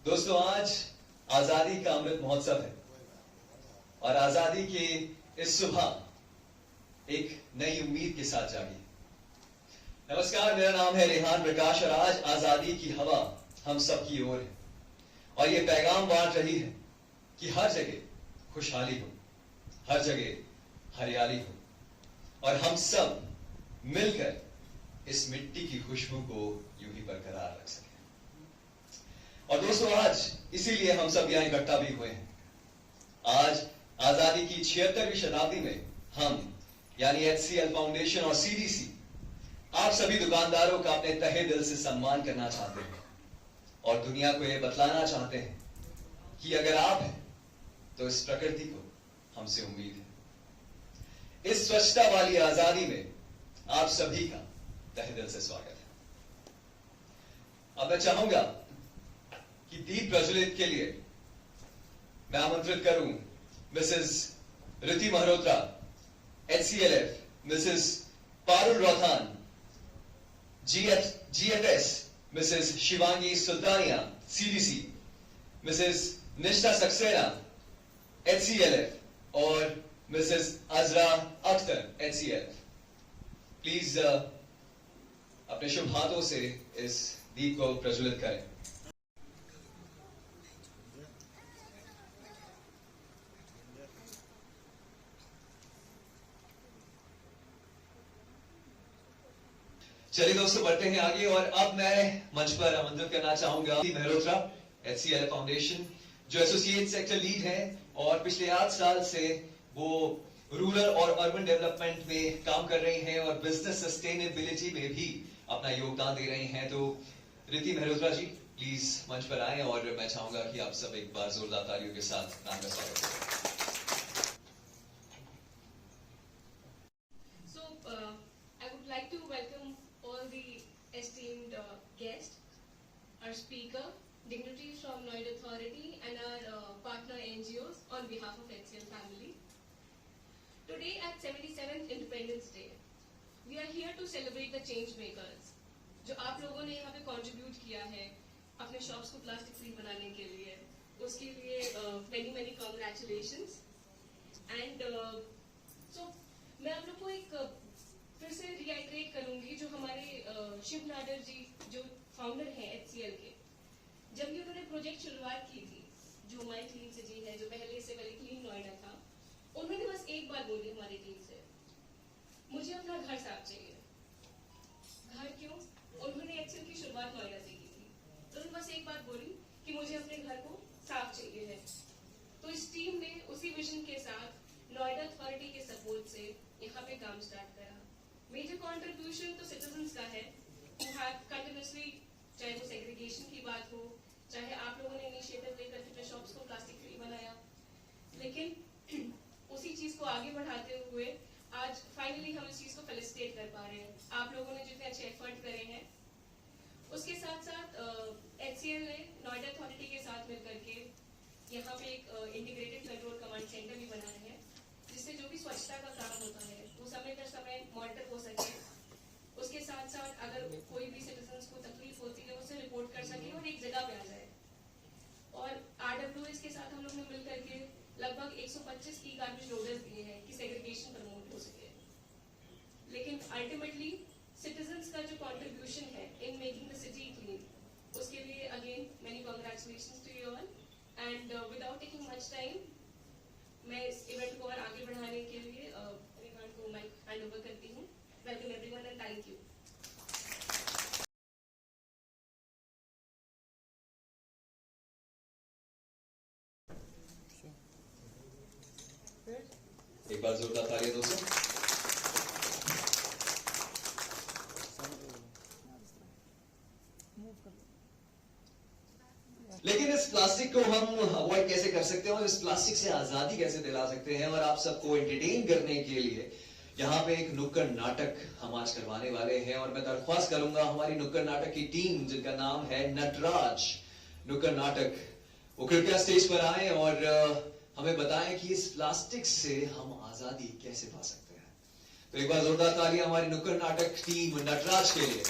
दोस्तों, आज आजादी का अमृत महोत्सव है और आजादी की इस सुबह एक नई उम्मीद के साथ जागी। नमस्कार, मेरा नाम है रेहान प्रकाश और आज आजादी की हवा हम सब की ओर है और ये पैगाम बांट रही है कि हर जगह खुशहाली हो, हर जगह हरियाली हो और हम सब मिलकर इस मिट्टी की खुशबू को यूं ही बरकरार रख सकें। और दोस्तों, आज इसीलिए हम सब यहां इकट्ठा भी हुए हैं। आज आजादी की 76वीं शताब्दी में हम यानी HCL फाउंडेशन और CDC आप सभी दुकानदारों का अपने तहे दिल से सम्मान करना चाहते हैं और दुनिया को यह बतलाना चाहते हैं कि अगर आप हैं तो इस प्रकृति को हमसे उम्मीद है। इस स्वच्छता वाली आजादी में आप सभी का तहे दिल से स्वागत है। अब मैं चाहूंगा कि दीप प्रज्वलित के लिए मैं आमंत्रित करूं Mrs Riti Malhotra HCLF, Mrs Parul Rothan GFS, Mrs Shivangi Sultania CDC, Mrs Nishtha Saxena HCLF और Mrs Azra Akhtar HCLF। Please अपने शुभ हाथों से इस दीप को प्रज्वलित करें। चलिए दोस्तों, बढ़ते हैं आगे और अब मैं मंच पर आमंत्रित करना चाहूंगा मल्होत्रा HCL फाउंडेशन जो एसोसिएट सेक्टर लीड है और पिछले 8 साल से वो रूरल और अर्बन डेवलपमेंट में काम कर रही हैं और बिजनेस सस्टेनेबिलिटी में भी अपना योगदान दे रही हैं। तो रिति मल्होत्रा जी, प्लीज मंच पर आए और मैं चाहूंगा कि आप सब एक बार जोरदार तालियों के साथ नाम का स्वागत करें। Esteemed guest, our speaker, dignitaries from Noida Authority and our partner NGOs on behalf of HCL family. Today at 77th Independence Day, we are here to celebrate the change makers जो आप लोगों ने यहाँ पे contribute किया है अपने shops को plastic free बनाने के लिए, उसके लिए many congratulations and so मैं आप लोग को एक फिर से रिआइट्रेट करूंगी जो हमारे शिव नाडर जी जो फाउंडर हैं HCL के, जब भी उन्होंने प्रोजेक्ट शुरुआत की थी जो माई क्लीन सिटी है जो पहले से पहले क्लीन नोएडा था, उन्होंने बस एक बात बोली हमारी टीम से, मुझे अपना घर साफ चाहिए। घर क्यों? उन्होंने HCL की शुरुआत नोएडा से की थी, तो उन्होंने बस एक बात बोली कि मुझे अपने घर को साफ चाहिए है। तो इस टीम ने उसी विजन के साथ नोएडा अथॉरिटी के सपोर्ट से यहाँ पे काम स्टार्ट करा। मेजर कंट्रीब्यूशन तो सिटीजंस का है who have continuously, चाहे वो सेग्रीगेशन की बात हो, चाहे आप लोगों ने इनिशिएटिव लेकर अपने शॉप्स को प्लास्टिक फ्री बनाया, लेकिन उसी चीज को आगे बढ़ाते हुए आज फाइनली हम इस चीज को फेलिसिटेट कर पा रहे हैं। आप लोगों ने जितने अच्छे एफर्ट करे हैं, उसके साथ साथ HCL ने नोएडा अथॉरिटी के साथ मिलकर के यहाँ पे एक इंटीग्रेटेड कंट्रोल कमांड सेंटर भी बनाया है जिससे जो भी स्वच्छता का काम होता है वो समय पर समय मॉनिटर हो सके। उसके साथ साथ अगर कोई भी सिटीजन्स को तकलीफ होती है उसे रिपोर्ट कर सके और एक जगह पे आ जाए। और RWS के साथ हम लोग ने मिलकर के लगभग 125 की गार्बेज लोडर्स दिए हैं कि सेग्रीगेशन प्रमोट हो सके। लेकिन अल्टीमेटली सिटीजन्स का जो कंट्रीब्यूशन है in making the city clean, उसके लिए again many congratulations to you all and without taking much time मैं इस इवेंट को और आगे बढ़ाने के लिए एवरीवन को माइक हैंड ओवर करती हूँ। Welcome everyone and thank you. एक बार जोरदार तालियां दोस्तों। लेकिन इस प्लास्टिक को हम अवॉइड कैसे कर सकते हैं और इस प्लास्टिक से आजादी कैसे दिला सकते हैं, और आप सबको एंटरटेन करने के लिए यहाँ पे एक नुक्कड़ नाटक हम आज करवाने वाले हैं। और मैं दरख्वास्त करूंगा हमारी नुक्कड़ नाटक की टीम जिनका नाम है नटराज नुक्कड़ नाटक, वो कृपया स्टेज पर आए और हमें बताएं कि इस प्लास्टिक से हम आजादी कैसे पा सकते हैं। तो एक बार जोरदार तालियां हमारी नुक्कड़ नाटक टीम नटराज के लिए।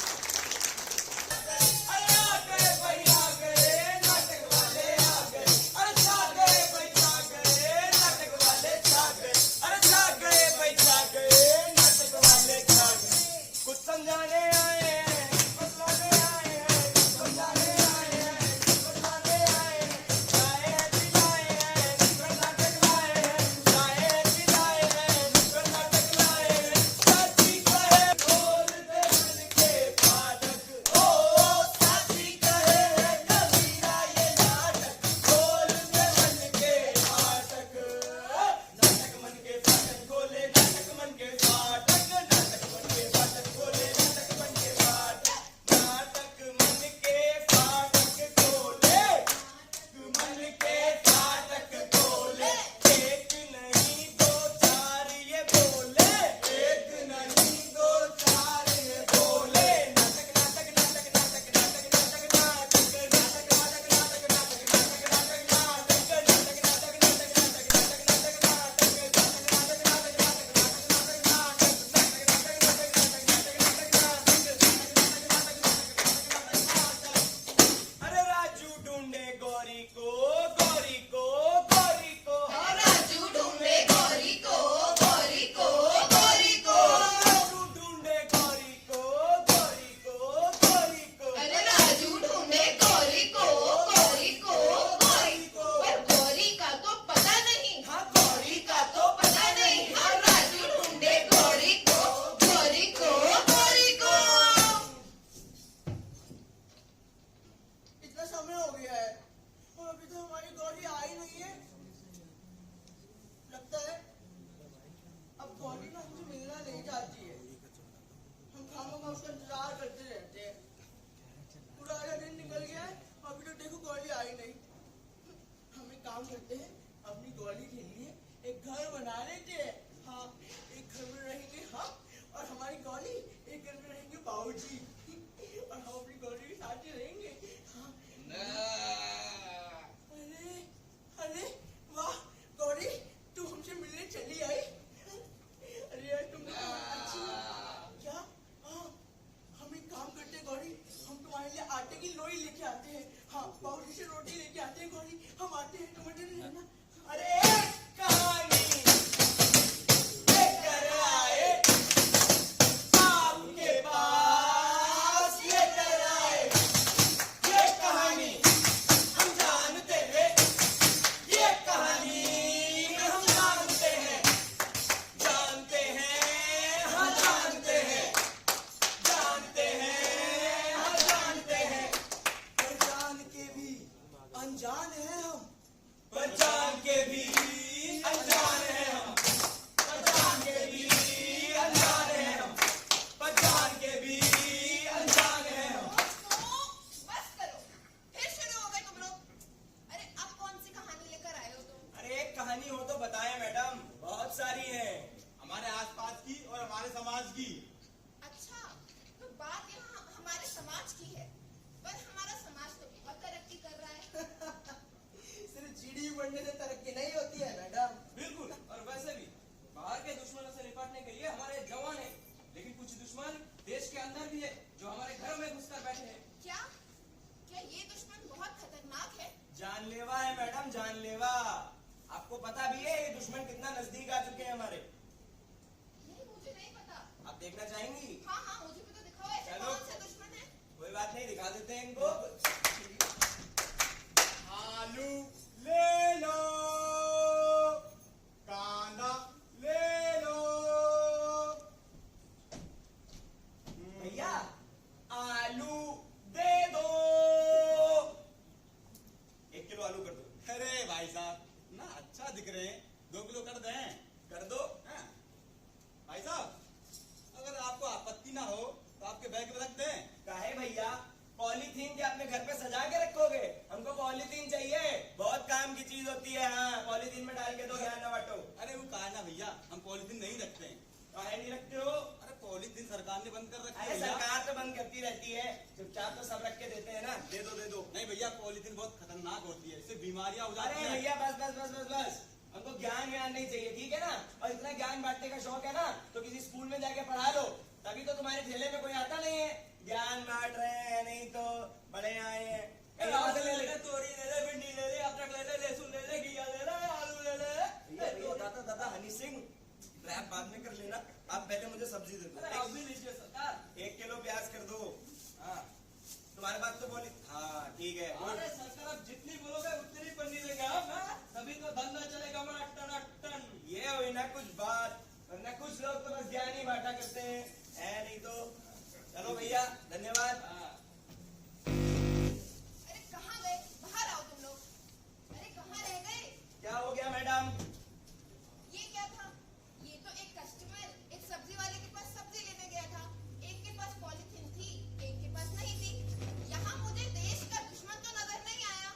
हमारे समाज की। अच्छा, तो बात यहाँ हमारे समाज की है, पर हमारा समाज तो बहुत तरक्की कर रहा है। सिर्फ जीडीपी बढ़ने से तरक्की नहीं होती है मैडम। बिल्कुल, और वैसे भी बाहर के दुश्मनों से निपटने के लिए हमारे जवान हैं, लेकिन कुछ दुश्मन देश के अंदर भी है जो हमारे घर में घुसकर बैठे हैं। क्या क्या ये दुश्मन बहुत खतरनाक है? जानलेवा है मैडम, जानलेवा। आपको पता भी है ये दुश्मन कितना नजदीक आ चुके हैं हमारे? नहीं, मुझे नहीं पता। आप देखना चाहेंगी? हाँ हाँ, मुझे भी तो दिखाओ, ऐसे चलो। कौन से दुश्मन है? कोई बात नहीं, दिखा देते हैं इनको। आलू ले लो, कांदा ले लो। भैया आलू दे दो। 1 किलो आलू कर दो। अरे भाई साहब, ना अच्छा दिख रहे हैं, 2 किलो कर दें। कर दो। हाँ। भाई साहब, अगर आपको आपत्ति ना हो तो आपके बैग में रख दें। काहे भैया? पॉलीथीन के अपने घर पे सजा के रखोगे? हमको पॉलीथीन चाहिए, बहुत काम की चीज होती है। हाँ, पॉलीथीन में डाल के दो, ध्यान न बांटो। अरे वो कहा ना भैया, हम पॉलीथीन नहीं रखते हैं। काहे नहीं रखते हो? अरे पॉलीथीन सरकार ने बंद कर रखी है अरे भैया। सरकार तो बंद करती रहती है, चुपचाप तो सब रख के देते हैं ना। दे दो दे दो। नहीं भैया, पॉलीथीन बहुत खतरनाक होती है, इससे बीमारियां हो जाती अरे हैं। भैया बस बस बस बस बस, हमको ज्ञान नहीं चाहिए, ठीक है ना? और इतना ज्ञान बांटने का शौक है ना, तो किसी स्कूल में जाके पढ़ा लो, तभी तो तुम्हारे ठेले में कोई आता नहीं है। ज्ञान बांट रहे हैं, नहीं तो बड़े आए हैं। कहीं और से ले ले। तोरी ले ले, भिंडी ले ले, अदरक ले ले, लहसुन ले ले, घिया ले ले, आलू ले ले। भैया दादा दादा हनी सिंह, रैप बाद में कर लेना, आप पहले मुझे सब्जी दे अरे दो। अब भी लीजिए सरकार। 1 किलो प्याज कर दो। हाँ, तुम्हारे बात तो बोली। हाँ ठीक है। अरे सरकार, अब जितनी बोलोगे उतनी पन्नी लेंगे हम, हाँ? तभी तो धंधा चलेगा हमारा टन। ये हुई ना कुछ बात, वरना कुछ लोग तो बस ज्ञान ही बांटा करते हैं, है नहीं तो। चलो भैया, धन्यवाद। हाँ। अरे कहाँ गए? बाहर आओ तुम लोग। अरे कहाँ रह गए? क्या हो गया मैडम? ये क्या था? ये तो एक कस्टमर एक सब्जी वाले के पास सब्जी लेने गया था। एक के पास पॉलीथीन थी, एक के पास नहीं थी। यहाँ मुझे देश का दुश्मन तो नजर नहीं आया।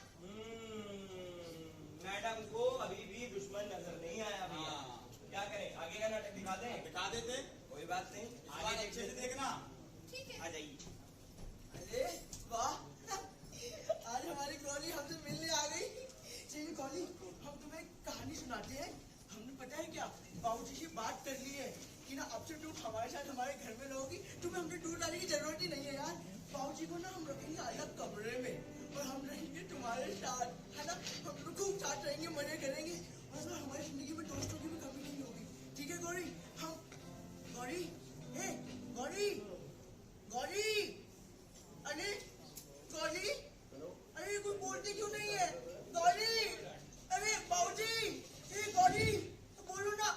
मैडम को अभी भी दुश्मन नजर नहीं आया भैया। हाँ। क्या करें, आगे का नाटक दिखा दें? दिखा देते। कोई बात नहीं, आगे आगे अच्छे से देखते। देखना। ठीक है। आ जाइए। अरे वाह, आज हमारी कॉली हमसे मिलने आ गई। चलिए कॉली, हम तुम्हें एक कहानी सुनाते हैं। हमने पता है क्या, बाबूजी से बात कर ली है कि ना अब से तुम हमारे साथ हमारे घर में रहोगी, तुम्हें हमसे दूर जाने की जरूरत ही नहीं है यार। बाबूजी को ना हम रखेंगे अलग कमरे में और हम रहेंगे तुम्हारे साथ, है ना? हम लोग खूब साथ रहेंगे, मजे करेंगे और ना हमारी जिंदगी में दोस्तों की भी कमी नहीं होगी। ठीक है गौरी? हम गौरी, हे गौरी, गौरी, अरे गौरी, अरे कोई बोलती क्यों नहीं है? गौरी, अरे बाबूजी, हे गौरी, बोलो ना।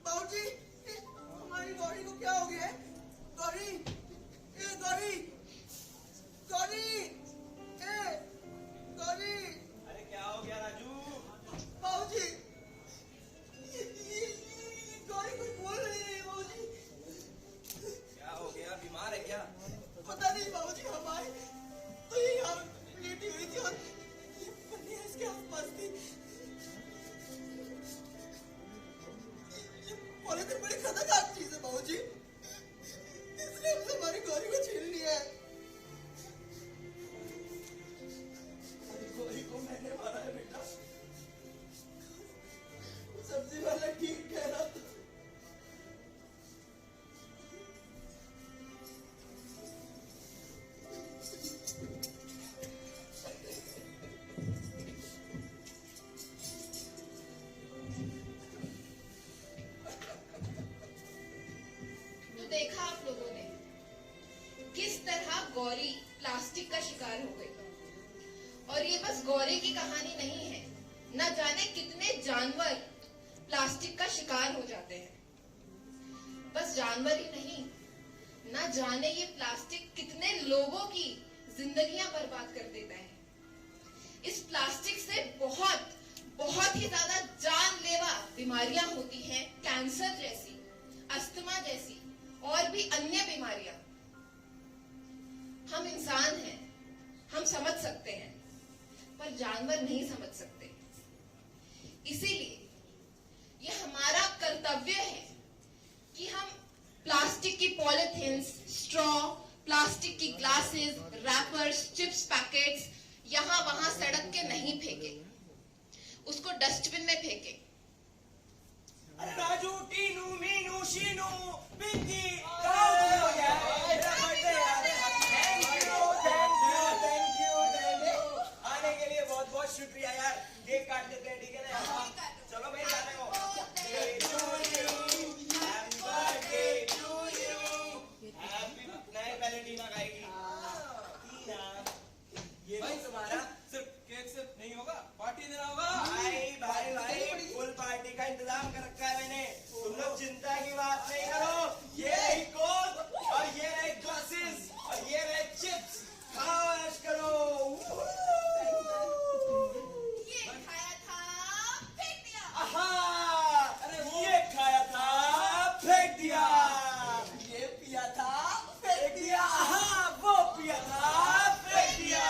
बाबूजी, हमारी गौरी को क्या हो गया है? गौरी, ए गौरी, गौरी, ए गौरी। अरे क्या हो गया राजू? बाबूजी, गौरी कुछ बोल रही है बाबूजी। क्या हो गया, बीमार है क्या? पता नहीं बाबूजी, हम आए तो ये यहाँ लेटी हुई थी और ये पन्नी इसके आसपास थी। ये पॉलीथिन बड़ी खतरनाक चीज है बाबूजी, इसने हमसे हमारी गौरी को छीन लिया है। गौरी को मैंने मारा है बेटा। सब्जी वाला ठीक कह रहा था। तो देखा आप लोगों ने किस तरह गौरी प्लास्टिक का शिकार हो गई। और ये बस गौरी की कहानी नहीं है, न जाने कितने जानवर प्लास्टिक का शिकार हो जाते हैं। बस जानवर ही नहीं, न जाने ये प्लास्टिक कितने लोगों की जिंदगियां बर्बाद कर देता है। इस प्लास्टिक से बहुत बहुत ही ज्यादा जानलेवा बीमारियां होती हैं, कैंसर जैसी, अस्थमा जैसी और भी अन्य बीमारियां। हम इंसान हैं, हम समझ सकते हैं, पर जानवर नहीं समझ सकते। इसीलिए नैपकिन्स, स्ट्रॉ, प्लास्टिक की ग्लासेस, रैपर्स, चिप्स पैकेट्स यहाँ वहां सड़क के नहीं फेंके, उसको डस्टबिन में फेंके। अरे राजू, टीनू, मीनू, शीनू, पिंकी, कहाँ हो तुम लोग यार? मेरा बर्थडे यार। Thank you. आने के लिए बहुत बहुत शुक्रिया यार। केक काट देते हैं, ठीक है ना? चलो भाई, जाने को। Happy birthday to you. Happy नहीं, पहले टीना खाएगी। टीना, ये भाई, भाई तुम्हारा सिर्फ केक से नहीं होगा, पार्टी देना होगा। भाई फुल पार्टी का इंतजाम कर रखा है मैंने। तुम लोग चिंता की बात नहीं करो। ये रही कोक और ये रहे ग्लासेस और ये रहे चिप्स। खाओ, ऐश करो। ये खाया था, फेंक दिया। आहा, ये खाया था, फेंक दिया। ये पिया था, फेंक दिया। आहा, वो पिया था, फेंक दिया।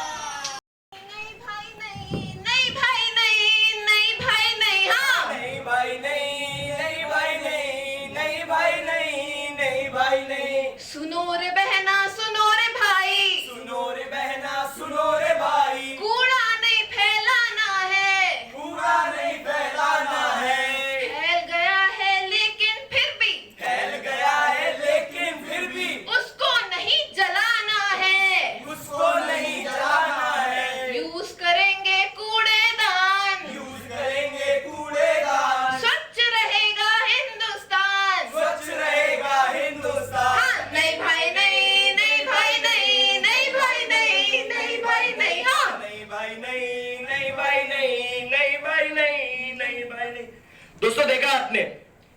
नहीं भाई नहीं, नहीं भाई नहीं, नहीं भाई नहीं, हाँ। नहीं भाई नहीं, नहीं भाई नहीं, नहीं भाई नहीं, नहीं भाई नहीं। सुनो रे बहना, सुनो रे भाई, सुनो रे बहना, सुनो रे भाई। कूड़ा नहीं फैलाना है, कूड़ा नहीं फैलाना है। फैल गया है लेकिन फिर भी, फैल गया है लेकिन फिर भी उसको नहीं जलाना है, उसको नहीं जलाना है। यूज करेंगे कूड़ेदान, यूज करेंगे कूड़ेदान। स्वच्छ रहेगा हिंदुस्तान। स्वच्छ रहेगा हिंदुस्तान। हाँ, नहीं भाई नहीं, नहीं भाई नहीं, नहीं भाई नहीं, नहीं भाई नहीं, हाँ। नहीं भाई नहीं, नहीं भाई नहीं, नहीं भाई नहीं, नहीं भाई नहीं। दोस्तों, देखा आपने,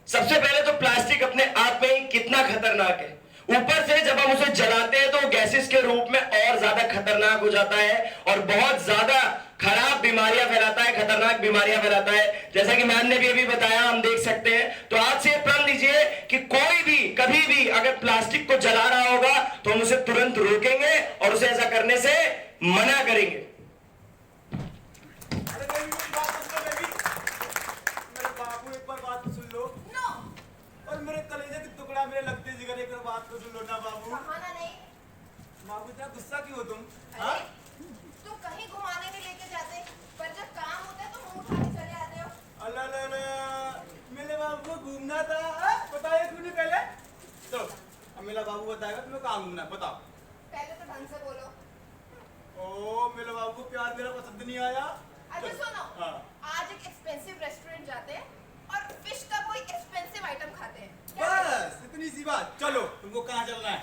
सबसे पहले तो प्लास्टिक अपने आप में ही कितना खतरनाक है। ऊपर से जब हम उसे जलाते हैं तो गैसेस के रूप में और ज्यादा खतरनाक हो जाता है और बहुत ज्यादा खराब बीमारियां फैलाता है, खतरनाक बीमारियां फैलाता है। जैसा कि मैम ने भी अभी बताया, हम देख सकते हैं। तो आज से प्रण लीजिए कि कोई भी कभी भी अगर प्लास्टिक को जला रहा होगा तो हम उसे तुरंत रोकेंगे और उसे ऐसा करने से मना करेंगे। अरे बेबी, मेरी बात तो सुनो बेबी। मेरे बाबू, एक बार बात तो सुन लो। नो, और मेरे कलेजे के टुकड़ा, मेरे लगते जिगर, एक बार बात तो सुन लो ना बाबू। बहाना नहीं। बाबू, इतना गुस्सा क्यों हो तुम? अरे, हाँ? तुम कहीं घुमाने नहीं लेके जाते, पर जब काम होता है तो मुंह उठा के चले आते हो। अल्लाह ला ला, मेरे बाबू को घूमना था। हाँ? बताइए तुमने पहले। तो अब मेरा बाबू बताएगा तुम्हें कहाँ घूमना है, बताओ। पहले तो ढंग से बोलो। ओ, मेरे बाबू को प्यार मेरा पसंद नहीं आया। अच्छा सुनो, हाँ। आज एक एक्सपेंसिव रेस्टोरेंट जाते हैं और फिश का कोई एक्सपेंसिव आइटम खाते हैं। बस इतनी सी बात। चलो, तुमको कहाँ चलना है?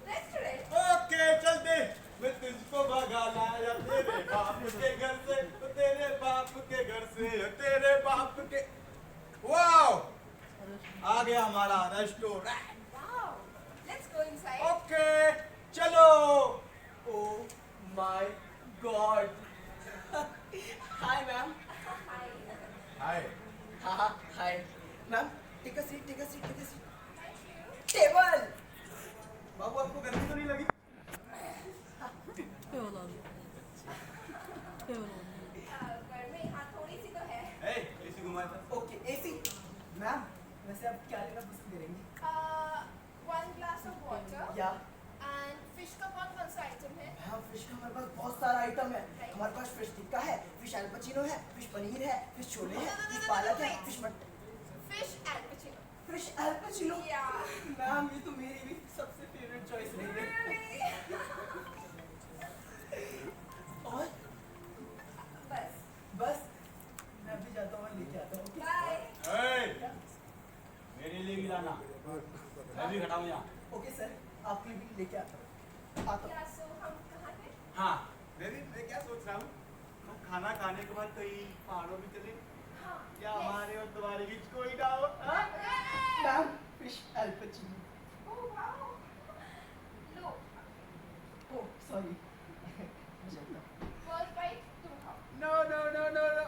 रेस्टोरेंट। ओके, चलते। मैं तुझको भगा लाया तेरे बाप के घर से, तेरे बाप के घर से, तेरे बाप के। वाओ, आ गया हमारा restaurant. Wow, let's go inside. Okay, चलो। Oh my God. Hi ma'am. Hi. हाँ, hi ma'am. Take a seat, take a seat, take a seat. Table. बाबू, आपको गर्मी तो नहीं लगी? गर्मी हाँ थोड़ी सी तो है। एसी घुमा था। Okay, AC. मैम, वैसे आप क्या लेना पसंद करेंगी? 1 glass of water या and fish का कौन सा आइटम है? हाँ, फिश का हमारे पास बहुत सारा आइटम है। हमारे पास फिश टिक्का है, फिश एल्पचिनो है, फिश पनीर है, फिश छोले हैं, फिश पालक है, फिश मटर। Fish alpacino. Fish alpacino. Yeah. Ma'am, ये तो मेरी भी सबसे फेवरेट चॉइस रही है। और बस। बस मैं भी जाता हूँ, लेके आता हूँ। Bye. मेरे लिए भी लाना, मैं भी खटाऊं यहाँ। ओके सर, आपके लिए भी लेके आता हूँ। आता हूँ। क्या सो हम कहाँ थे? हाँ, मैं क्या सोच रहा हूँ, हम खाना खाने के बाद कहीं पहाड़ों में चले, हाँ। क्या हमारे और तुम्हारे बीच कोई ना हो? हाँ? Ma'am, fish alpacino. Oh wow. लो, ओह सॉरी। first bite तुम खाओ। No no no no no,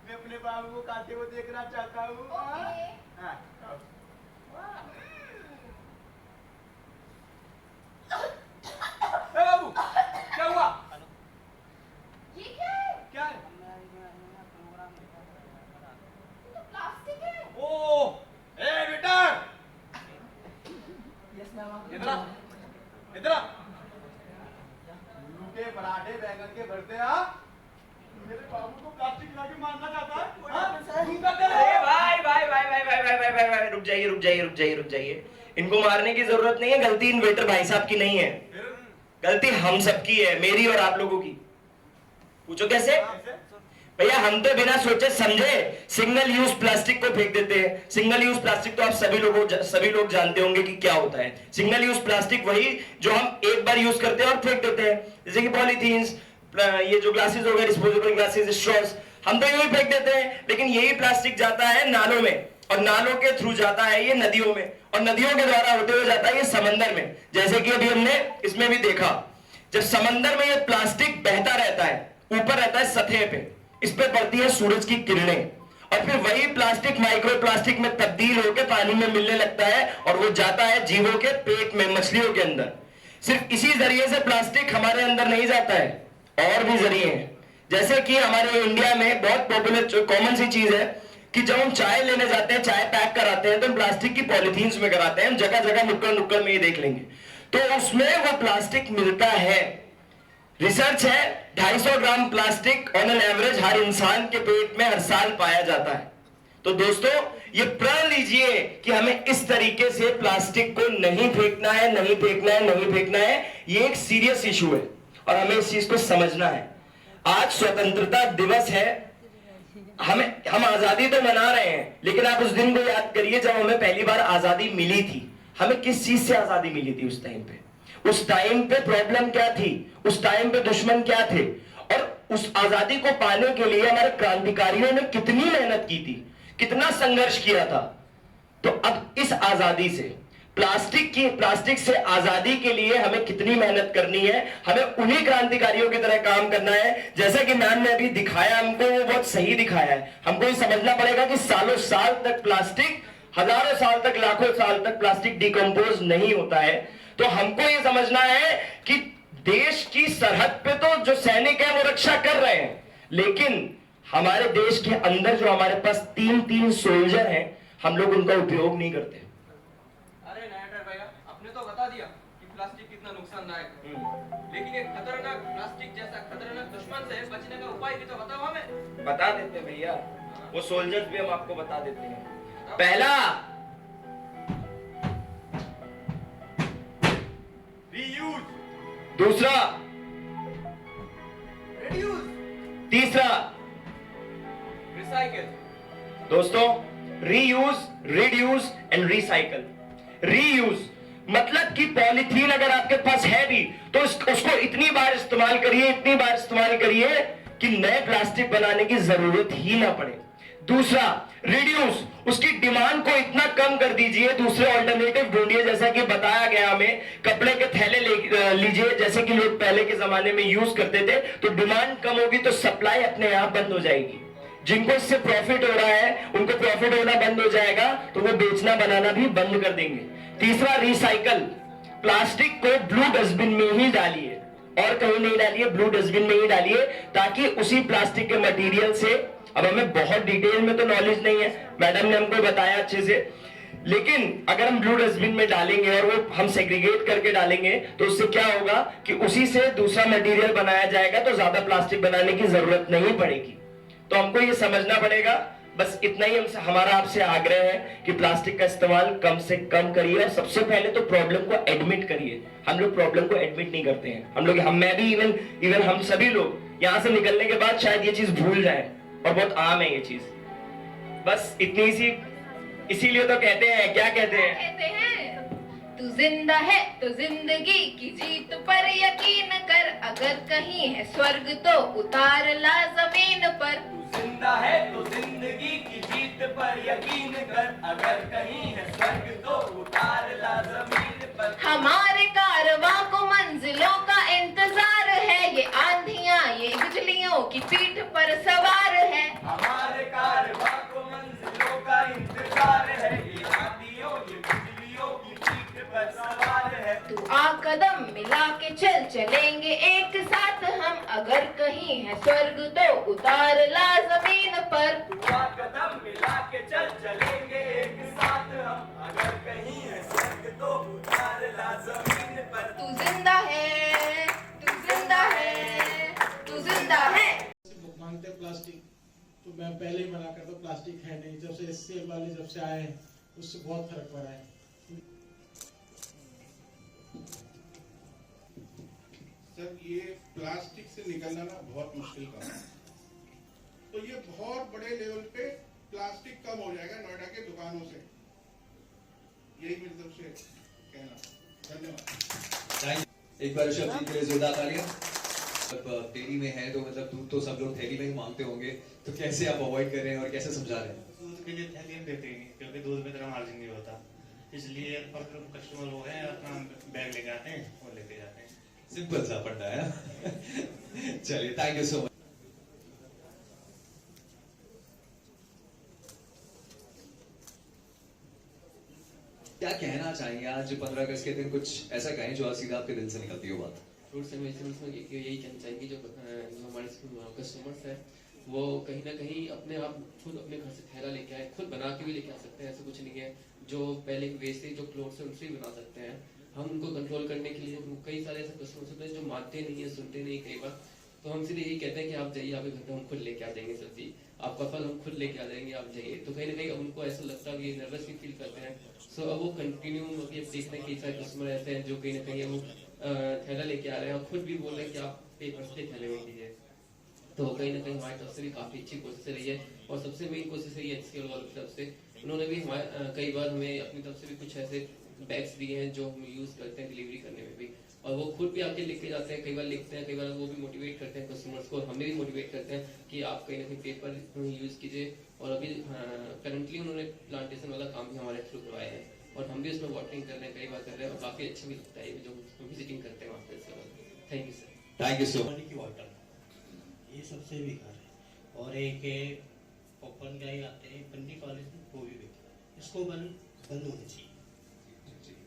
मैं अपने बाबू को खाते हुए देखना चाहता हूँ। Okay. हाँ, खाओ। ए बाबू, क्या हुआ? ये क्या है? क्या है? ये तो प्लास्टिक है। ओ, ए बेटा, यस मैम, आप इधर आ। रुक जाइए। इनको मारने की जरूरत नहीं है, गलती इन्वेटर भाई साहब की नहीं है, गलती हम सबकी है, मेरी और आप लोगों की। पूछो कैसे? भैया हम तो बिना सोचे समझे सिंगल यूज प्लास्टिक को फेंक देते हैं। सिंगल यूज प्लास्टिक तो आप सभी लोग जानते होंगे कि क्या होता है। सिंगल यूज प्लास्टिक वही जो हम एक बार यूज करते हैं और फेंक देते हैं, जैसे कि पॉलीथीन्स, ये जो ग्लासेस हो गए, डिस्पोजेबल ग्लासेस, स्ट्रॉस, हम तो यही फेंक देते हैं। लेकिन यही प्लास्टिक जाता है नालों में, और नालों के थ्रू जाता है ये नदियों में, और नदियों के द्वारा होते हुए जाता है ये समंदर में। जैसे कि अभी हमने इसमें भी देखा, जब समंदर में ये प्लास्टिक बहता रहता है, ऊपर रहता है सतह पे, इस पे पड़ती है सूरज की किरणें, और फिर वही प्लास्टिक माइक्रो प्लास्टिक में तब्दील होकर पानी में मिलने लगता है, और वो जाता है जीवों के पेट में, मछलियों के अंदर। सिर्फ इसी जरिए से प्लास्टिक हमारे अंदर नहीं जाता है, और भी जरिए हैं। जैसे कि हमारे इंडिया में बहुत पॉपुलर कॉमन सी चीज है कि जब हम चाय लेने जाते हैं, चाय पैक कराते हैं, तो हम प्लास्टिक की पॉलिथीन्स में कराते हैं। हम जगह जगह नुक्कड़ में ये देख लेंगे, तो उसमें वो प्लास्टिक मिलता है। रिसर्च है 250 ग्राम प्लास्टिक ऑन एन एवरेज हर इंसान के पेट में हर साल पाया जाता है। तो दोस्तों ये प्रण लीजिए कि हमें इस तरीके से प्लास्टिक को नहीं फेंकना है, नहीं फेंकना है, नहीं फेंकना है। ये एक सीरियस इशू है और हमें इस चीज को समझना है। आज स्वतंत्रता दिवस है, हम आजादी तो मना रहे हैं, लेकिन आप उस दिन को याद करिए जब हमें पहली बार आजादी मिली थी। हमें किस चीज से आजादी मिली थी उस टाइम पे? उस टाइम पे प्रॉब्लम क्या थी, उस टाइम पे दुश्मन क्या थे, और उस आजादी को पाने के लिए हमारे क्रांतिकारियों ने कितनी मेहनत की थी, कितना संघर्ष किया था। तो अब इस आजादी से, प्लास्टिक से आजादी के लिए हमें कितनी मेहनत करनी है, हमें उन्हीं क्रांतिकारियों की तरह काम करना है। जैसा कि मैम ने अभी दिखाया, हमको वो बहुत सही दिखाया है। हमको ये समझना पड़ेगा कि सालों साल तक प्लास्टिक, हजारों साल तक, लाखों साल तक प्लास्टिक डिकम्पोज नहीं होता है। तो हमको ये समझना है कि देश की सरहद पे तो जो सैनिक है वो रक्षा कर रहे हैं, लेकिन हमारे देश के अंदर जो हमारे पास 3 सोल्जर हैं, हम लोग उनका उपयोग नहीं करते। अरे नायटर भैया, आपने तो बता दिया कि प्लास्टिक कितना नुकसानदायक है, लेकिन एक खतरनाक प्लास्टिक जैसा खतरनाक दुश्मन से बचने का उपाय भी तो बताओ हमें। बता देते हैं भैया, वो सोल्जर्स भी हम आपको बता देते हैं। पहला, रीयूज। दूसरा, रिड्यूस। तीसरा, रिसाइकिल। दोस्तों reuse, reduce and recycle. Reuse मतलब कि पॉलीथीन अगर आपके पास है भी तो उसको इतनी बार इस्तेमाल करिए कि नए प्लास्टिक बनाने की जरूरत ही ना पड़े। दूसरा, रिड्यूस, उसकी डिमांड को इतना कम कर दीजिए, दूसरे ऑल्टरनेटिव ढूंढिए। जैसा कि बताया गया हमें, कपड़े के थैले लीजिए, जैसे कि लोग पहले के जमाने में यूज करते थे। तो डिमांड कम होगी तो सप्लाई अपने आप बंद हो जाएगी। जिनको इससे प्रॉफिट हो रहा है उनको प्रॉफिट होना बंद हो जाएगा, तो वो बेचना बनाना भी बंद कर देंगे। तीसरा, रिसाइकल, प्लास्टिक को ब्लू डस्टबिन में ही डालिए और कहीं नहीं डालिए, ब्लू डस्टबिन में ही डालिए, ताकि उसी प्लास्टिक के मटेरियल से, अब हमें बहुत डिटेल में तो नॉलेज नहीं है, मैडम ने हमको बताया अच्छे से, लेकिन अगर हम ब्लू डस्टबिन में डालेंगे और वो हम सेग्रीगेट करके डालेंगे तो उससे क्या होगा कि उसी से दूसरा मटेरियल बनाया जाएगा, तो ज्यादा प्लास्टिक बनाने की जरूरत नहीं पड़ेगी। तो हमको ये समझना पड़ेगा। बस इतना ही हमारा आपसे आग्रह है कि प्लास्टिक का इस्तेमाल कम से कम करिए, और सबसे पहले तो प्रॉब्लम को एडमिट करिए। हम लोग प्रॉब्लम को एडमिट नहीं करते हैं। हम लोग, मैं भी, इवन हम सभी लोग यहाँ से निकलने के बाद शायद ये चीज भूल जाए, और बहुत आम है ये चीज। बस इतनी सी, इसीलिए तो कहते हैं, क्या कहते हैं, तू जिंदा है तो जिंदगी की जीत पर यकीन कर, अगर कहीं है स्वर्ग तो उतार ला जमीन पर। जिंदा है तो जिंदगी की जीत पर यकीन कर, अगर कहीं है स्वर्ग तो उतार ला जमीन पर। हमारे कारवां को मंजिलों का इंतजार है, ये आंधियां ये बिजलियों की पीठ पर सवार है। हमारे कारवां को मंजिलों का इंतजार है, ये आंधियों ये बिजलियों की पीठ पर सवार है। तू आ कदम मिला के चल चलेंगे एक साथ हम, अगर कहीं है स्वर्ग तो उतार ला जमीन पर। तू आ कदम मिला के चल चलेंगे एक साथ हम, अगर कहीं है स्वर्ग तो उतार ला जमीन पर। तू जिंदा है, तू जिंदा है, तू जिंदा है। लोग मांगते हैं प्लास्टिक, तो मैं पहले ही मना करता हूँ, प्लास्टिक है नहीं। जब से SCL वाले जब से आए उससे बहुत फर्क पड़ा है। सर ये प्लास्टिक से निकलना ना बहुत मुश्किल काम है, तो ये बहुत बड़े लेवल पे प्लास्टिक कम हो जाएगा नोएडा के दुकानों से, यही मेरी तरफ से कहना। धन्यवाद। एक बार ऋषभ जी के लिए जोरदार तालियां। अब डेयरी में है तो मतलब दूध तो सब लोग थैली में ही मांगते होंगे, तो कैसे आप अवॉइड कर रहे हैं और कैसे समझा रहे हैं? दूध के लिए थैली हम देते ही नहीं, क्योंकि दूध में इतना मार्जिन नहीं होता, इसलिए कस्टमर वो है अपना बैग लेके आते हैं और लेके जाते हैं। सिंपल सा पड़ता है। चलिए, थैंक यू सो मच। क्या कहना चाहेंगे आज 15 अगस्त के दिन? कुछ ऐसा कहें जो आज सीधा आपके दिल से निकलती हो बात। फ्रूट्स एंड वेजिटेबल्स में यही कहना चाहेंगे जो हमारे कस्टमर्स हैं वो कहीं ना कहीं अपने आप खुद अपने घर से थैला लेके आए, खुद बना के भी लेके आ सकते हैं, ऐसा कुछ नहीं है। जो पहले वेस्टेज जो क्लोथ्स है उनसे भी बना सकते हैं। हम उनको कंट्रोल करने के लिए कई सारे ऐसे कस्टमर्स होते हैं जो मानते नहीं है, सुनते नहीं कई बार, तो हम सीधे यही कहते हैं कि आप जाइए, आपके घर पे हम खुद लेके आ जाएंगे सब्जी, आपका फल हम खुद लेके आ जाएंगे, आप जाइए। तो कहीं ना कहीं उनको ऐसा लगता है कि नर्वस भी फील करते हैं। सो अब वो कंटिन्यू अभी अब देख रहे हैं कई सारे कस्टमर ऐसे हैं जो कहीं ना कहीं वो थैला लेके आ रहे हैं और खुद भी बोल रहे हैं कि आप पेपर से थैले में दीजिए। तो कहीं ना कहीं हमारी तरफ से भी काफी अच्छी कोशिश रही है और सबसे मेन कोशिश रही है HCL वालों की तरफ से। उन्होंने भी हमारे कई बार हमें अपनी तरफ से भी कुछ ऐसे बैग्स दिए हैं जो हम यूज करते हैं डिलीवरी करने में भी, और वो खुद भी आके लेके जाते हैं, कई बार लिखते हैं, कई बार वो भी मोटिवेट करते हैं कस्टमर्स को, हमें भी मोटिवेट करते हैं कि आप कहीं ना कहीं पेपर यूज कीजिए। और अभी करंटली उन्होंने प्लांटेशन वाला काम भी हमारे थ्रू करवाया है और हम भी उसमें वाटरिंग कर रहे हैं, कई बार कर रहे हैं और काफी अच्छा भी लगता है जो विजिटिंग करते हैं वहाँ पे। Thank you sir. Thank you सो पानी की वाटर ये सबसे बेकार है। और एक ओपन गाय आते हैं पन्नी कॉलेज में, वो भी बेकार है, इसको बंद होना चाहिए।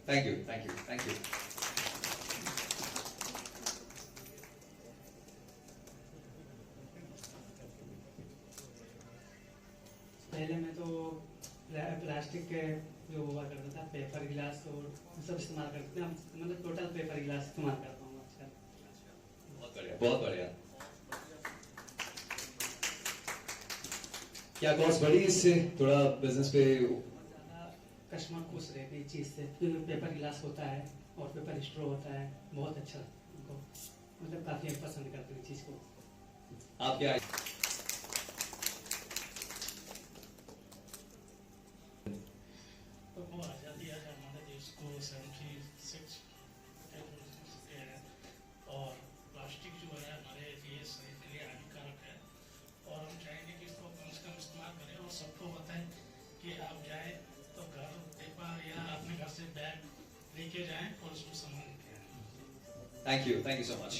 Thank you, thank you, thank you. पहले मैं तो प्लास्टिक के जो हुआ करता था, पेपर गिलास और सब इस्तेमाल करते हैं, मतलब टोटल पेपर गिलास इस्तेमाल करता हूँ आजकल। बहुत बढ़िया, बहुत बढ़िया। क्या कॉस्ट बढ़ी इससे? थोड़ा बिजनेस पे ज़्यादा कस्टमर खुश रहते हैं इस चीज़ से, पेपर गिलास होता है और पेपर स्ट्रॉ होता है, बहुत अच्छा उनको, मतलब काफ़ी पसंद करते हैं इस चीज़ को। आप क्या तो वो आज़ादी आज हमारे देश को 76 है और प्लास्टिक जो है हमारे देश के लिए हानिकारक है और हम चाहेंगे कि इसको कम से कम इस्तेमाल करें और सबको बताएं कि आप जाएं तो घर पेपर या अपने घर से बैग लेके जाएं और उसमें सामान लेके आएं। Thank you so much.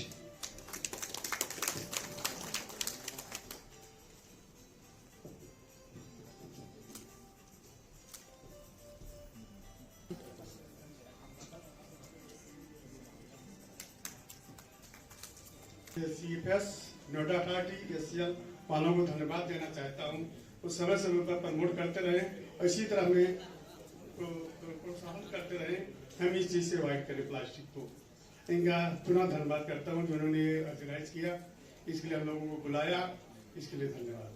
CFS Noida authority HCL वालों को धन्यवाद देना चाहता हूँ। वो समय समय पर प्रमोट करते रहे और इसी तरह हमें प्रोत्साहन करते रहे, हम इस चीज़ से अवॉइड करें प्लास्टिक को। इनका पुनः धन्यवाद करता हूँ जिन्होंने ऑर्गेनाइज किया, इसके लिए हम लोगों को बुलाया, इसके लिए धन्यवाद।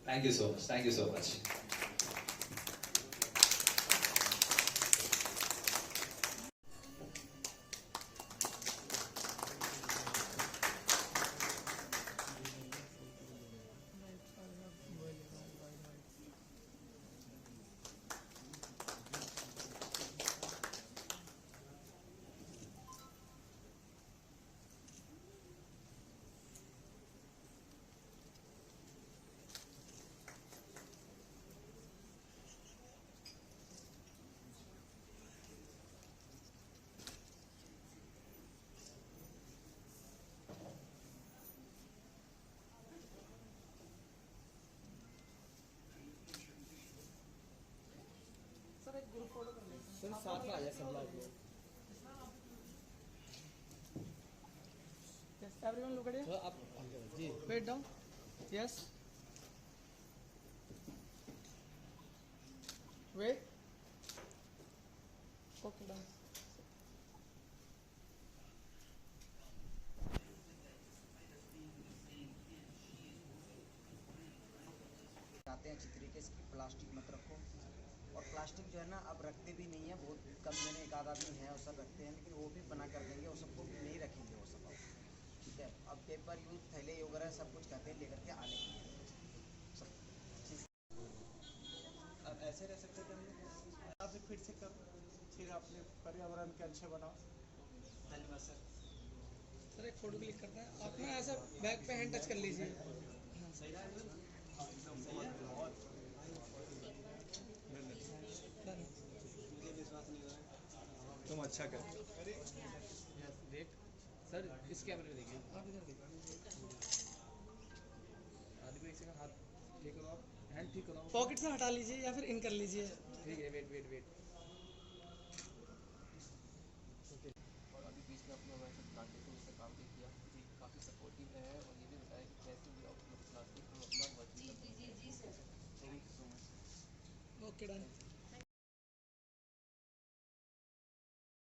Thank you so much, thank you so much. Sir साथ में आ जाए सब लोग। Everyone look at it. आप जी Wait down. Yes. Wait. Okay, done. आते हैं अच्छी तरीके से प्लास्टिक मत रखो और प्लास्टिक जो है ना कम जने एक आध आदमी है वो सब रखते हैं, लेकिन वो भी बना कर देंगे, वो सबको भी नहीं रखेंगे वो सब। ठीक है, अब पेपर यूज थैले वगैरह सब कुछ कहते हैं लेकर के आने के लिए सब चीज़। अब ऐसे रह सकते थे हम लोग, आप फिर से करो, फिर अपने पर्यावरण के अच्छे बनाओ। धन्यवाद सर। सर एक फोटो क्लिक करते हैं, आप ना ऐसा बैक पे हैंड टच कर लीजिए। सही है एकदम सही है। बहुत मुझे विश्वास नहीं हो रहा, तुम अच्छा कर। वेट सर, इस कैमरे में देखिए, आप इधर देखिए, आदमी एक सेकंड हाथ ठीक करो, आप हैंड ठीक करो, पॉकेट से हटा लीजिए या फिर इन कर लीजिए। ठीक है, वेट वेट वेट ओके। और अभी बीच में अपने हमारे साथ प्लांटेशन जैसा काम भी किया, ये काफ़ी सपोर्टिव है और ये भी बताया कि कैसे भी प्लास्टिक हम अपना जी जी जी जी sir. Thank you so much. Okay done.